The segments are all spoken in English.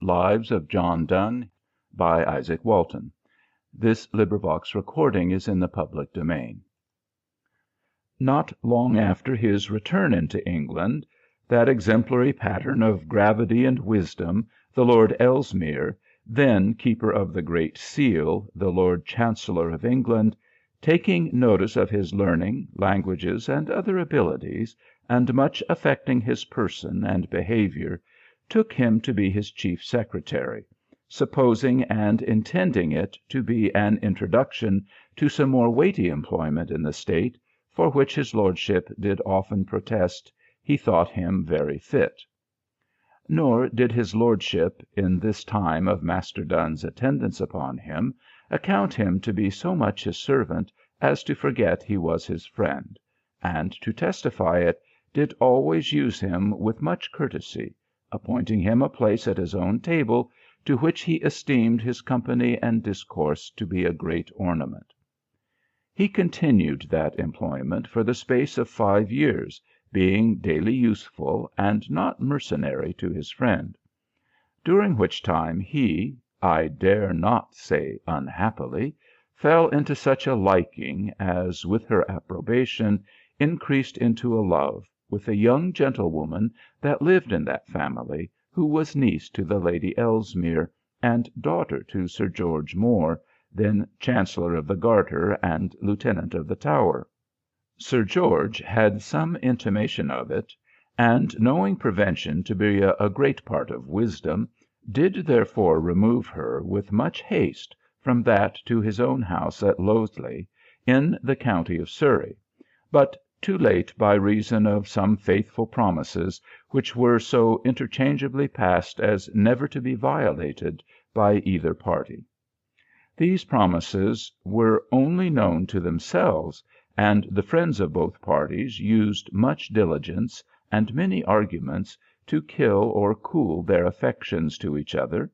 Lives of John Donne by Isaak Walton. This recording is in the public domain. Not long after his return into England, that exemplary pattern of gravity and wisdom, the Lord Ellesmere, then Keeper of the Great Seal, the Lord Chancellor of England, taking notice of his learning, languages, and other abilities, and much affecting his person and behaviour, took him to be his chief secretary, supposing and intending it to be an introduction to some more weighty employment in the state, for which his lordship did often protest he thought him very fit. Nor did his lordship, in this time of Master Donne's attendance upon him, account him to be so much his servant as to forget he was his friend, and to testify it, did always use him with much courtesy, appointing him a place at his own table, to which he esteemed his company and discourse to be a great ornament. He continued that employment for the space of 5 years, being daily useful, and not mercenary to his friend; during which time he, I dare not say unhappily, fell into such a liking, as, with her approbation, increased into a love, with a young gentlewoman that lived in that family, who was niece to the Lady Ellesmere, and daughter to Sir George More, then Chancellor of the Garter and Lieutenant of the Tower. Sir George had some intimation of it, and knowing prevention to be a great part of wisdom, did therefore remove her with much haste from that to his own house at Lothesley, in the county of Surrey, but too late by reason of some faithful promises, which were so interchangeably passed as never to be violated by either party. These promises were only known to themselves, and the friends of both parties used much diligence and many arguments to kill or cool their affections to each other,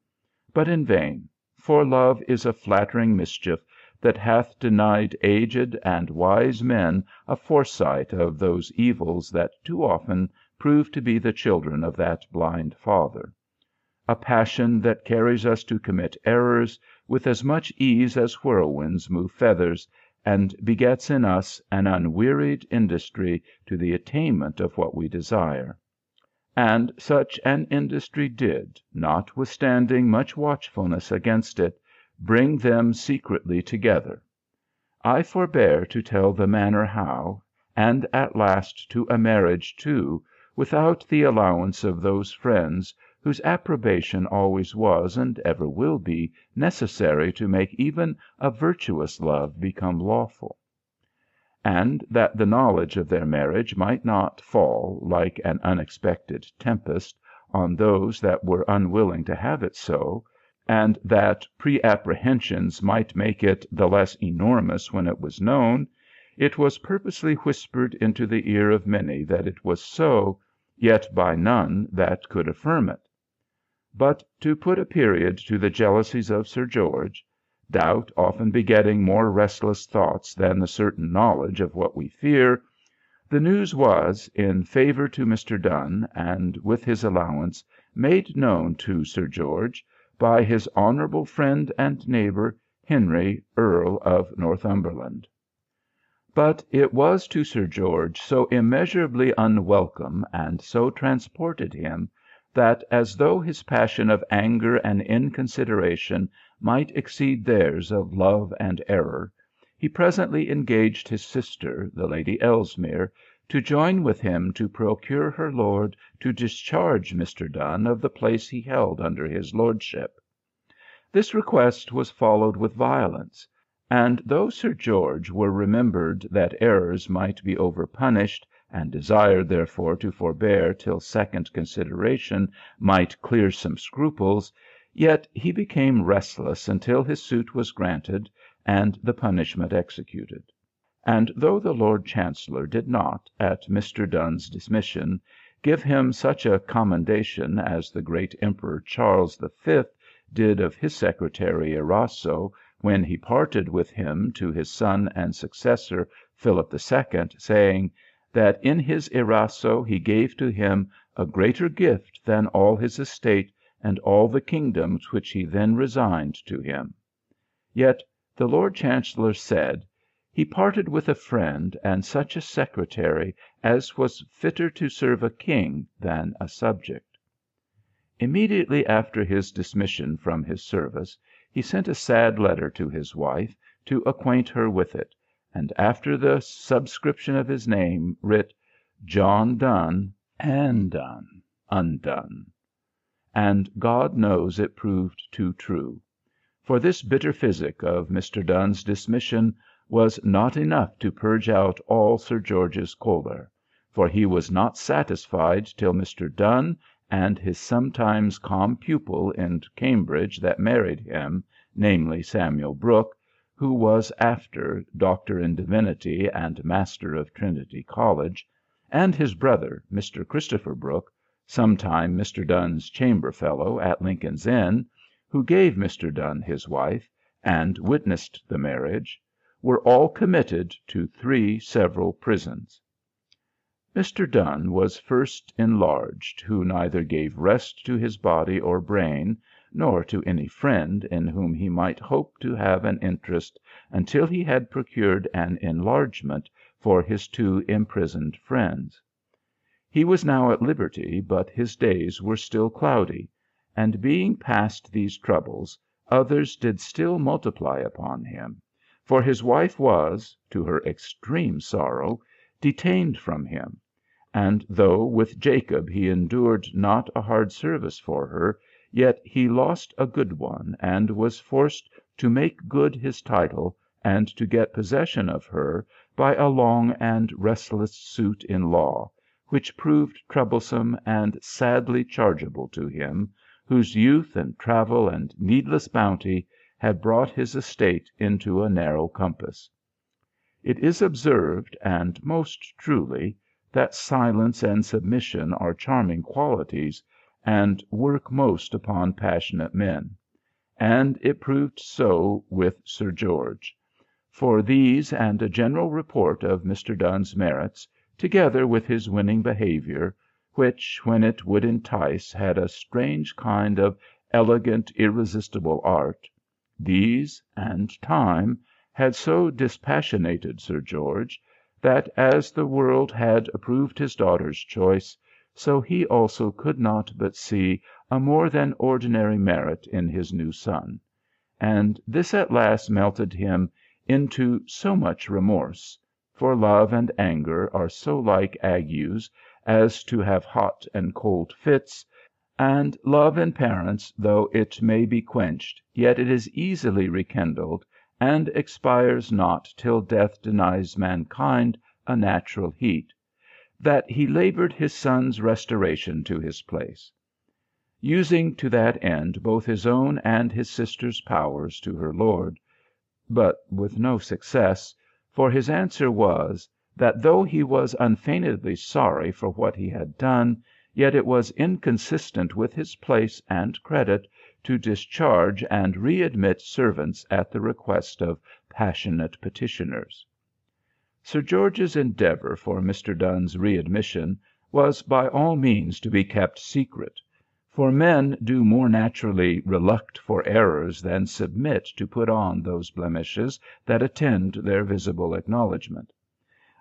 but in vain, for love is a flattering mischief that hath denied aged and wise men a foresight of those evils that too often prove to be the children of that blind father; a passion that carries us to commit errors with as much ease as whirlwinds move feathers, and begets in us an unwearied industry to the attainment of what we desire. And such an industry did, notwithstanding much watchfulness against it, bring them secretly together. I forbear to tell the manner how, and at last to a marriage too, without the allowance of those friends whose approbation always was and ever will be necessary to make even a virtuous love become lawful. And that the knowledge of their marriage might not fall, like an unexpected tempest, on those that were unwilling to have it so, and that pre-apprehensions might make it the less enormous when it was known, it was purposely whispered into the ear of many that it was so, yet by none that could affirm it. But to put a period to the jealousies of Sir George, doubt often begetting more restless thoughts than the certain knowledge of what we fear, the news was, in favour to Mr. Donne, and with his allowance, made known to Sir George by his honourable friend and neighbour, Henry, Earl of Northumberland. But it was to Sir George so immeasurably unwelcome, and so transported him, that, as though his passion of anger and inconsideration might exceed theirs of love and error, he presently engaged his sister, the Lady Ellesmere, to join with him to procure her lord to discharge Mr. Donne of the place he held under his lordship. This request was followed with violence, and though Sir George were remembered that errors might be overpunished, and desired therefore to forbear till second consideration might clear some scruples, yet he became restless until his suit was granted and the punishment executed. And though the Lord Chancellor did not, at Mr. Donne's dismission, give him such a commendation as the great Emperor Charles V did of his secretary Eraso, when he parted with him to his son and successor Philip II, saying, that in his Eraso he gave to him a greater gift than all his estate, and all the kingdoms which he then resigned to him. Yet the Lord Chancellor said, he parted with a friend and such a secretary as was fitter to serve a king than a subject. Immediately after his dismission from his service, he sent a sad letter to his wife to acquaint her with it, and after the subscription of his name, writ, John Donne, and done, undone. And God knows it proved too true. For this bitter physic of Mr. Donne's dismission was not enough to purge out all Sir George's choler, for he was not satisfied till Mr. Donne and his sometimes calm pupil in Cambridge that married him, namely Samuel Brooke, who was after Doctor in Divinity and Master of Trinity College, and his brother, Mr. Christopher Brooke, sometime Mr. Donne's chamber fellow at Lincoln's Inn, who gave Mr. Donne his wife, and witnessed the marriage, were all committed to 3 several prisons. Mr. Donne was first enlarged, who neither gave rest to his body or brain, nor to any friend in whom he might hope to have an interest until he had procured an enlargement for his 2 imprisoned friends. He was now at liberty, but his days were still cloudy, and being past these troubles, others did still multiply upon him, for his wife was, to her extreme sorrow, detained from him, and though with Jacob he endured not a hard service for her, yet he lost a good one, and was forced to make good his title, and to get possession of her by a long and restless suit in law, which proved troublesome and sadly chargeable to him, whose youth and travel and needless bounty had brought his estate into a narrow compass. It is observed, and most truly, that silence and submission are charming qualities, and work most upon passionate men, and it proved so with Sir George; for these and a general report of Mr. Donne's merits, together with his winning behaviour, which, when it would entice, had a strange kind of elegant, irresistible art, these, and time, had so dispassionated Sir George, that as the world had approved his daughter's choice, so he also could not but see a more than ordinary merit in his new son, and this at last melted him into so much remorse, for love and anger are so like agues as to have hot and cold fits, and love in parents, though it may be quenched, yet it is easily rekindled, and expires not till death denies mankind a natural heat, that he laboured his son's restoration to his place, using to that end both his own and his sister's powers to her lord, but with no success, for his answer was, that though he was unfeignedly sorry for what he had done, yet it was inconsistent with his place and credit to discharge and readmit servants at the request of passionate petitioners. Sir George's endeavour for Mr. Donne's readmission was by all means to be kept secret, for men do more naturally reluct for errors than submit to put on those blemishes that attend their visible acknowledgment.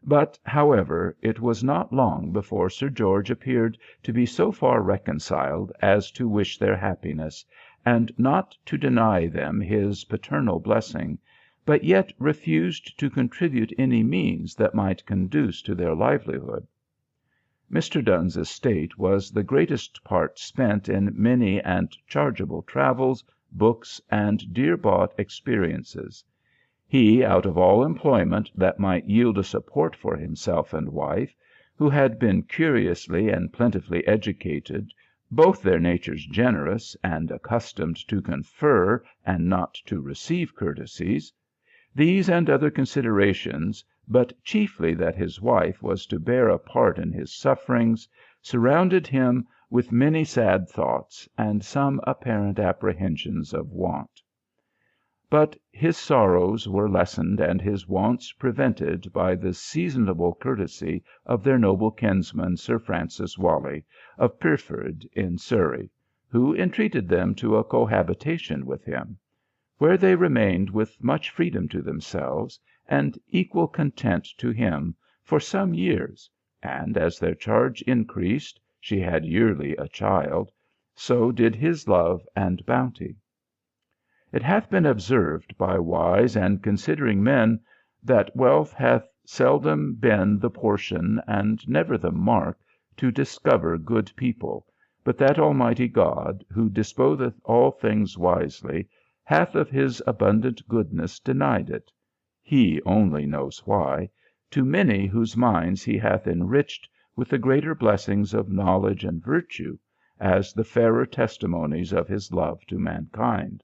But, however, it was not long before Sir George appeared to be so far reconciled as to wish their happiness, and not to deny them his paternal blessing, but yet refused to contribute any means that might conduce to their livelihood. Mr. Donne's estate was the greatest part spent in many and chargeable travels, books, and dear-bought experiences. He, out of all employment that might yield a support for himself and wife, who had been curiously and plentifully educated, both their natures generous, and accustomed to confer and not to receive courtesies, these and other considerations, but chiefly that his wife was to bear a part in his sufferings, surrounded him with many sad thoughts, and some apparent apprehensions of want. But his sorrows were lessened and his wants prevented by the seasonable courtesy of their noble kinsman Sir Francis Wally, of Pirford in Surrey, who entreated them to a cohabitation with him, where they remained with much freedom to themselves, and equal content to him, for some years, and as their charge increased, she had yearly a child, so did his love and bounty. It hath been observed by wise and considering men, that wealth hath seldom been the portion, and never the mark, to discover good people, but that Almighty God, who disposeth all things wisely, hath of his abundant goodness denied it, he only knows why, to many whose minds he hath enriched with the greater blessings of knowledge and virtue, as the fairer testimonies of his love to mankind.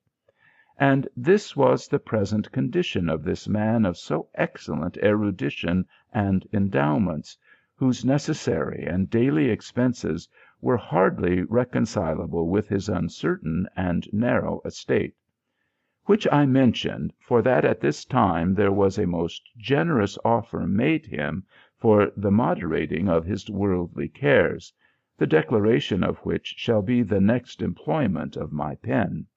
And this was the present condition of this man of so excellent erudition and endowments, whose necessary and daily expenses were hardly reconcilable with his uncertain and narrow estate. Which I mention, for that at this time there was a most generous offer made him for the moderating of his worldly cares, the declaration of which shall be the next employment of my pen.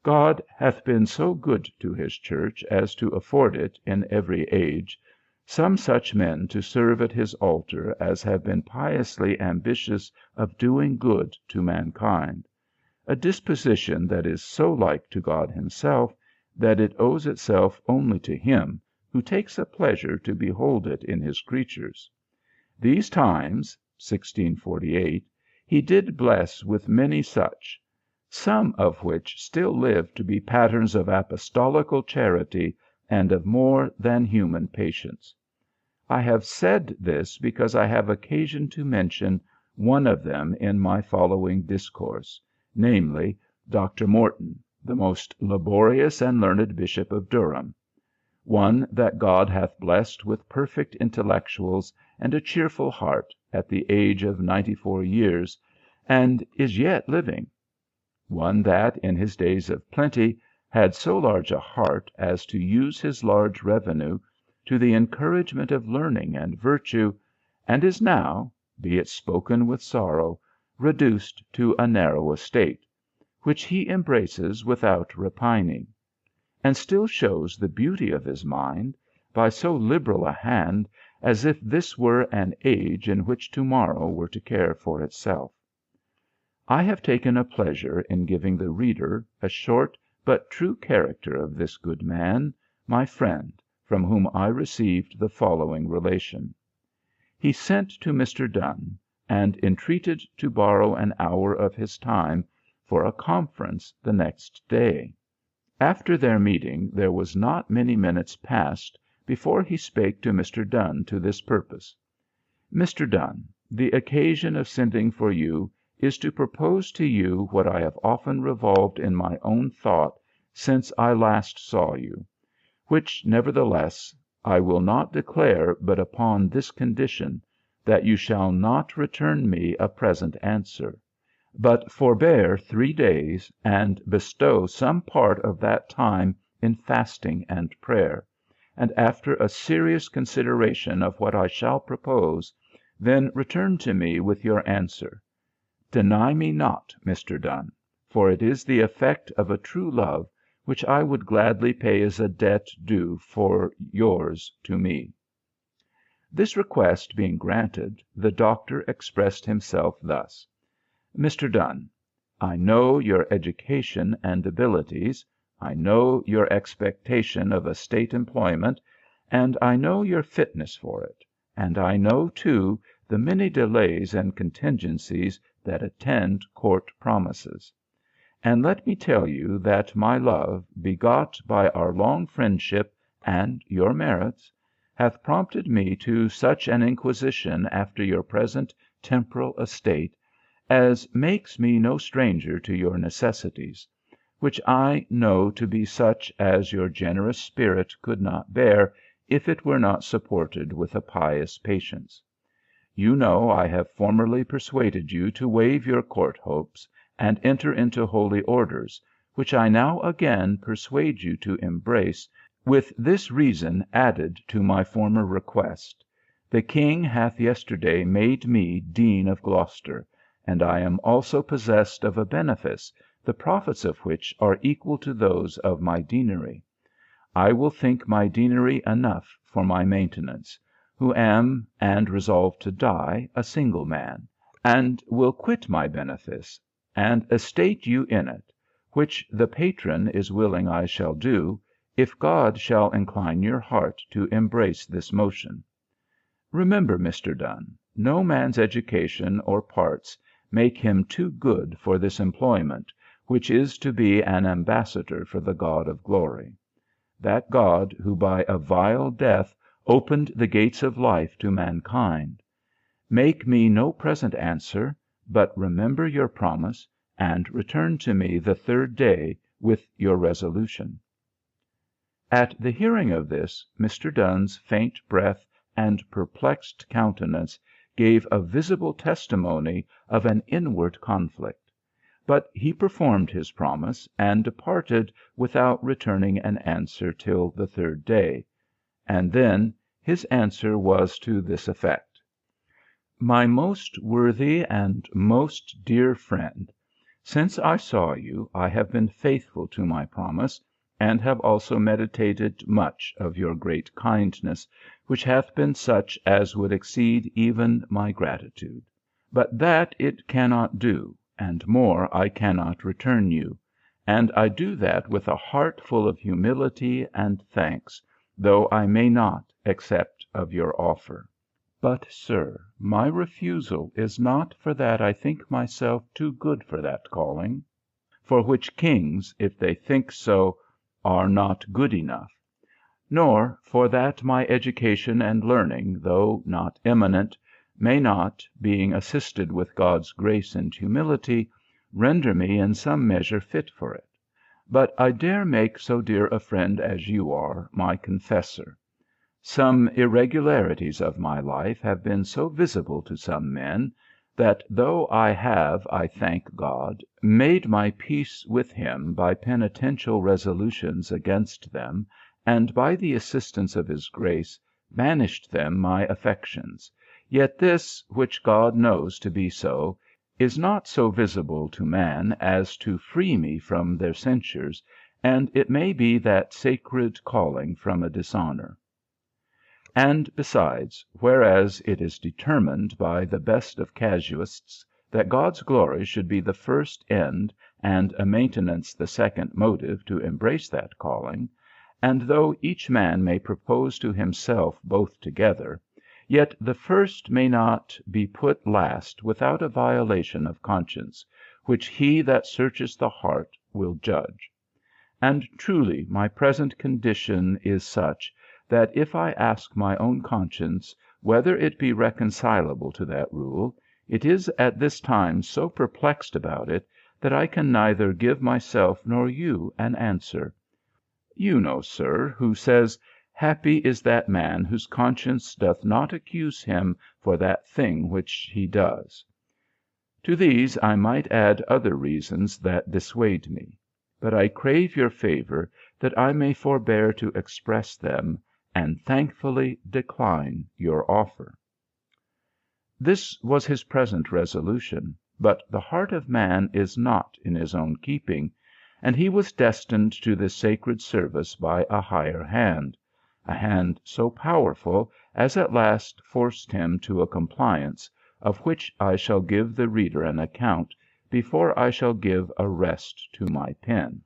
God hath been so good to his church as to afford it, in every age, some such men to serve at his altar as have been piously ambitious of doing good to mankind, a disposition that is so like to God himself, that it owes itself only to him, who takes a pleasure to behold it in his creatures. These times, 1648, he did bless with many such, some of which still live to be patterns of apostolical charity and of more than human patience. I have said this because I have occasion to mention one of them in my following discourse, namely, Dr. Morton, the most laborious and learned Bishop of Durham, one that God hath blessed with perfect intellectuals and a cheerful heart at the age of 94 years, and is yet living. One that, in his days of plenty, had so large a heart as to use his large revenue to the encouragement of learning and virtue, and is now, be it spoken with sorrow, reduced to a narrow estate, which he embraces without repining, and still shows the beauty of his mind by so liberal a hand, as if this were an age in which tomorrow were to care for itself. I have taken a pleasure in giving the reader a short but true character of this good man, my friend, from whom I received the following relation. He sent to Mr. Donne, and entreated to borrow an hour of his time for a conference the next day. After their meeting there was not many minutes passed before he spake to Mr. Donne to this purpose: Mr. Donne, the occasion of sending for you is to propose to you what I have often revolved in my own thought since I last saw you, which, nevertheless, I will not declare but upon this condition, that you shall not return me a present answer, but forbear 3 days, and bestow some part of that time in fasting and prayer, and after a serious consideration of what I shall propose, then return to me with your answer. Deny me not, Mr. Donne, for it is the effect of a true love, which I would gladly pay as a debt due for yours to me. This request being granted, the doctor expressed himself thus: Mr. Donne, I know your education and abilities, I know your expectation of a state employment, and I know your fitness for it, and I know, too, the many delays and contingencies that attend court promises. And let me tell you that my love, begot by our long friendship and your merits, hath prompted me to such an inquisition after your present temporal estate, as makes me no stranger to your necessities, which I know to be such as your generous spirit could not bear, if it were not supported with a pious patience. You know I have formerly persuaded you to waive your court hopes, and enter into holy orders, which I now again persuade you to embrace, with this reason added to my former request: the king hath yesterday made me Dean of Gloucester, and I am also possessed of a benefice, the profits of which are equal to those of my deanery. I will think my deanery enough for my maintenance, who am, and resolve to die, a single man, and will quit my benefice, and estate you in it, which the patron is willing I shall do, if God shall incline your heart to embrace this motion. Remember, Mr. Donne, no man's education or parts make him too good for this employment, which is to be an ambassador for the God of glory. That God who by a vile death opened the gates of life to mankind. Make me no present answer, but remember your promise, and return to me the third day with your resolution. At the hearing of this, Mr. Donne's faint breath and perplexed countenance gave a visible testimony of an inward conflict. But he performed his promise, and departed without returning an answer till the third day. And then his answer was to this effect: My most worthy and most dear friend, since I saw you, I have been faithful to my promise, and have also meditated much of your great kindness, which hath been such as would exceed even my gratitude. But that it cannot do, and more I cannot return you, and I do that with a heart full of humility and thanks, though I may not accept of your offer. But, sir, my refusal is not for that I think myself too good for that calling, for which kings, if they think so, are not good enough, nor for that my education and learning, though not eminent, may not, being assisted with God's grace and humility, render me in some measure fit for it. But I dare make so dear a friend as you are my confessor. Some irregularities of my life have been so visible to some men, that though I have, I thank God, made my peace with him by penitential resolutions against them, and by the assistance of his grace, banished them my affections, yet this, which God knows to be so, is not so visible to man as to free me from their censures, and it may be that sacred calling from a dishonour. And besides, whereas it is determined by the best of casuists that God's glory should be the first end, and a maintenance the second motive to embrace that calling, and though each man may propose to himself both together, yet the first may not be put last without a violation of conscience, which he that searches the heart will judge. And truly my present condition is such, that if I ask my own conscience whether it be reconcilable to that rule, it is at this time so perplexed about it, that I can neither give myself nor you an answer. You know, sir, who says, Happy is that man whose conscience doth not accuse him for that thing which he does. To these I might add other reasons that dissuade me, but I crave your favour that I may forbear to express them, and thankfully decline your offer. This was his present resolution, but the heart of man is not in his own keeping, and he was destined to this sacred service by a higher hand, a hand so powerful as at last forced him to a compliance, of which I shall give the reader an account before I shall give a rest to my pen.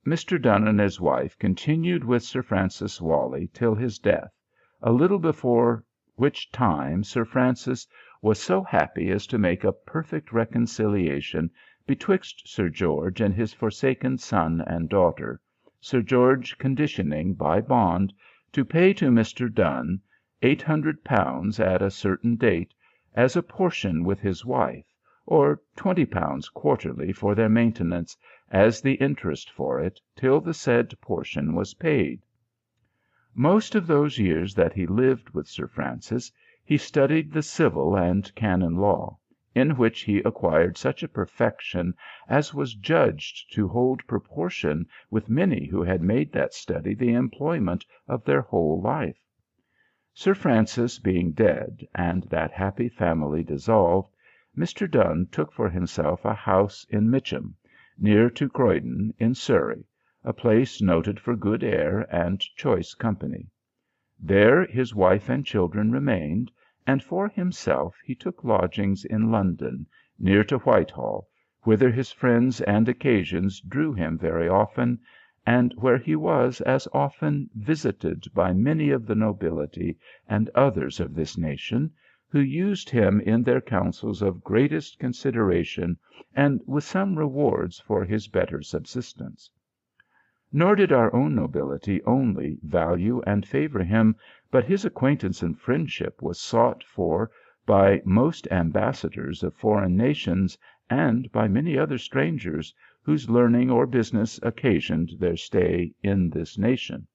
Mr. Donne and his wife continued with Sir Francis Wally till his death, a little before which time Sir Francis was so happy as to make a perfect reconciliation betwixt Sir George and his forsaken son and daughter, Sir George conditioning by bond to pay to Mr. Donne £800 at a certain date, as a portion with his wife, or £20 quarterly for their maintenance, as the interest for it, till the said portion was paid. Most of those years that he lived with Sir Francis, he studied the civil and canon law, in which he acquired such a perfection as was judged to hold proportion with many who had made that study the employment of their whole life. Sir Francis being dead, and that happy family dissolved, Mr. Donne took for himself a house in Mitcham, near to Croydon, in Surrey, a place noted for good air and choice company. There his wife and children remained, and for himself he took lodgings in London, near to Whitehall, whither his friends and occasions drew him very often, and where he was as often visited by many of the nobility and others of this nation, who used him in their councils of greatest consideration, and with some rewards for his better subsistence. Nor did our own nobility only value and favour him, but his acquaintance and friendship was sought for by most ambassadors of foreign nations, and by many other strangers, whose learning or business occasioned their stay in this nation.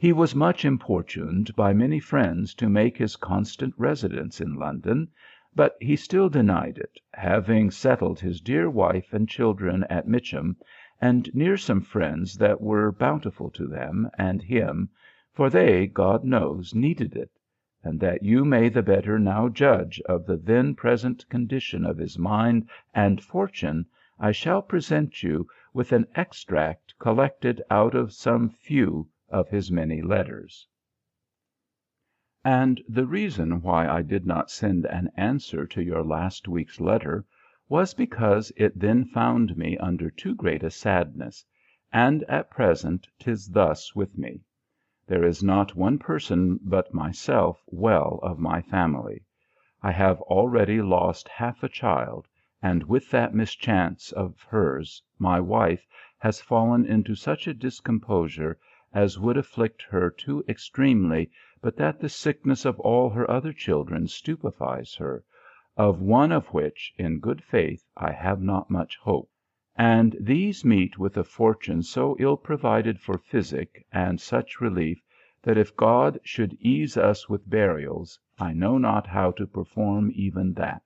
He was much importuned by many friends to make his constant residence in London, but he still denied it, having settled his dear wife and children at Mitcham, and near some friends that were bountiful to them and him, for they, God knows, needed it; and that you may the better now judge of the then present condition of his mind and fortune, I shall present you with an extract collected out of some few of his many letters. And the reason why I did not send an answer to your last week's letter was because it then found me under too great a sadness, and at present 'tis thus with me. There is not one person but myself well of my family. I have already lost half a child, and with that mischance of hers, my wife has fallen into such a discomposure as would afflict her too extremely, but that the sickness of all her other children stupefies her, of one of which, in good faith, I have not much hope. And these meet with a fortune so ill provided for physic and such relief, that if God should ease us with burials, I know not how to perform even that.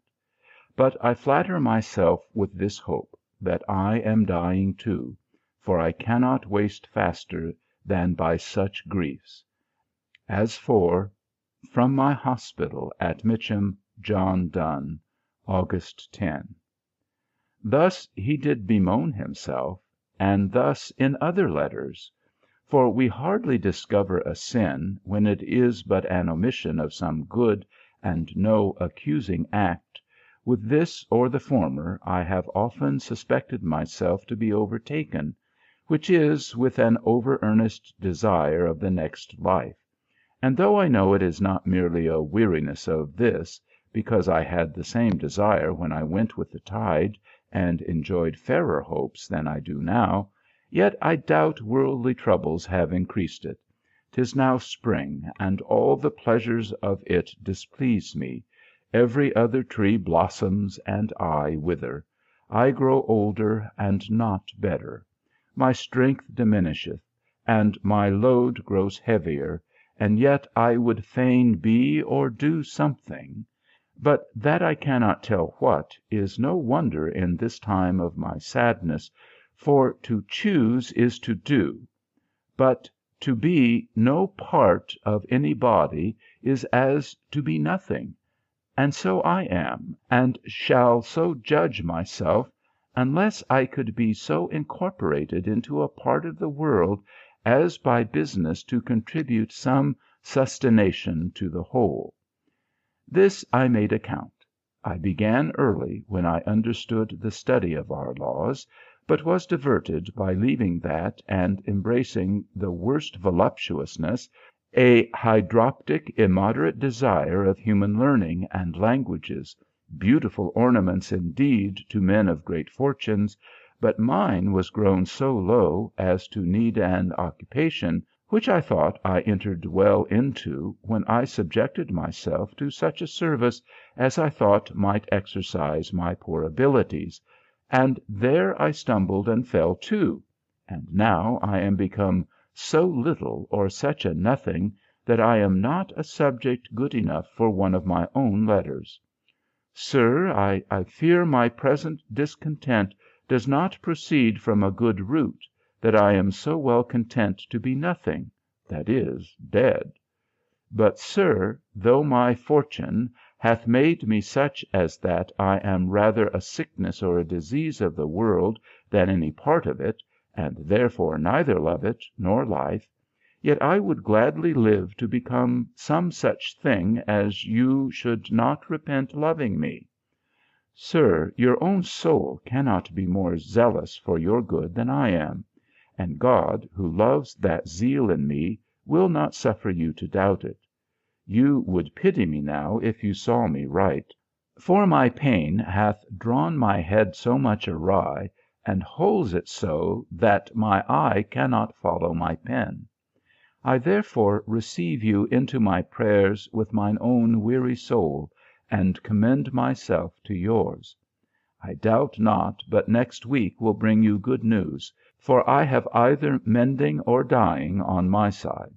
But I flatter myself with this hope, that I am dying too, for I cannot waste faster than by such griefs. As for, from my hospital at Mitcham, John Donne, August 10. Thus he did bemoan himself, and thus in other letters. For we hardly discover a sin, when it is but an omission of some good, and no accusing act. With this or the former I have often suspected myself to be overtaken, which is with an over earnest desire of the next life. And though I know it is not merely a weariness of this, because I had the same desire when I went with the tide, and enjoyed fairer hopes than I do now, yet I doubt worldly troubles have increased it. 'Tis now spring, and all the pleasures of it displease me. Every other tree blossoms, and I wither. I grow older, and not better. My strength diminisheth, and my load grows heavier, and yet I would fain be or do something. But that I cannot tell what, is no wonder in this time of my sadness, for to choose is to do, but to be no part of any body is as to be nothing. And so I am, and shall so judge myself, unless I could be so incorporated into a part of the world, as by business to contribute some sustentation to the whole. This I made account. I began early, when I understood the study of our laws, but was diverted by leaving that and embracing the worst voluptuousness, a hydroptic, immoderate desire of human learning and languages, beautiful ornaments indeed to men of great fortunes, but mine was grown so low as to need an occupation, which I thought I entered well into, when I subjected myself to such a service as I thought might exercise my poor abilities, and there I stumbled and fell too, and now I am become so little or such a nothing, that I am not a subject good enough for one of my own letters. Sir, I fear my present discontent does not proceed from a good root, that I am so well content to be nothing, that is, dead. But, sir, though my fortune hath made me such as that I am rather a sickness or a disease of the world than any part of it, and therefore neither love it nor life, yet I would gladly live to become some such thing as you should not repent loving me. Sir, your own soul cannot be more zealous for your good than I am, and God, who loves that zeal in me, will not suffer you to doubt it. You would pity me now if you saw me write, for my pain hath drawn my head so much awry, and holds it so that my eye cannot follow my pen. I therefore receive you into my prayers with mine own weary soul, and commend myself to yours. I doubt not but next week will bring you good news, for I have either mending or dying on my side.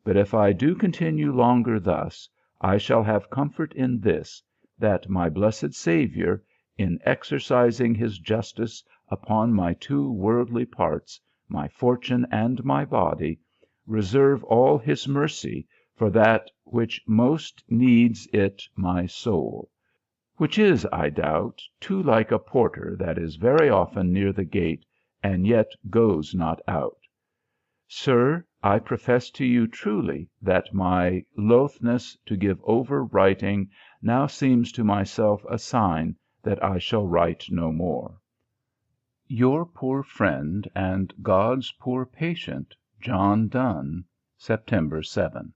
But if I do continue longer thus, I shall have comfort in this, that my blessed Saviour, in exercising his justice upon my two worldly parts, my fortune and my body, reserve all his mercy for that which most needs it, my soul, which is, I doubt, too like a porter that is very often near the gate, and yet goes not out. Sir, I profess to you truly that my lothness to give over writing now seems to myself a sign that I shall write no more. Your poor friend and God's poor patient, John Donne, September 7.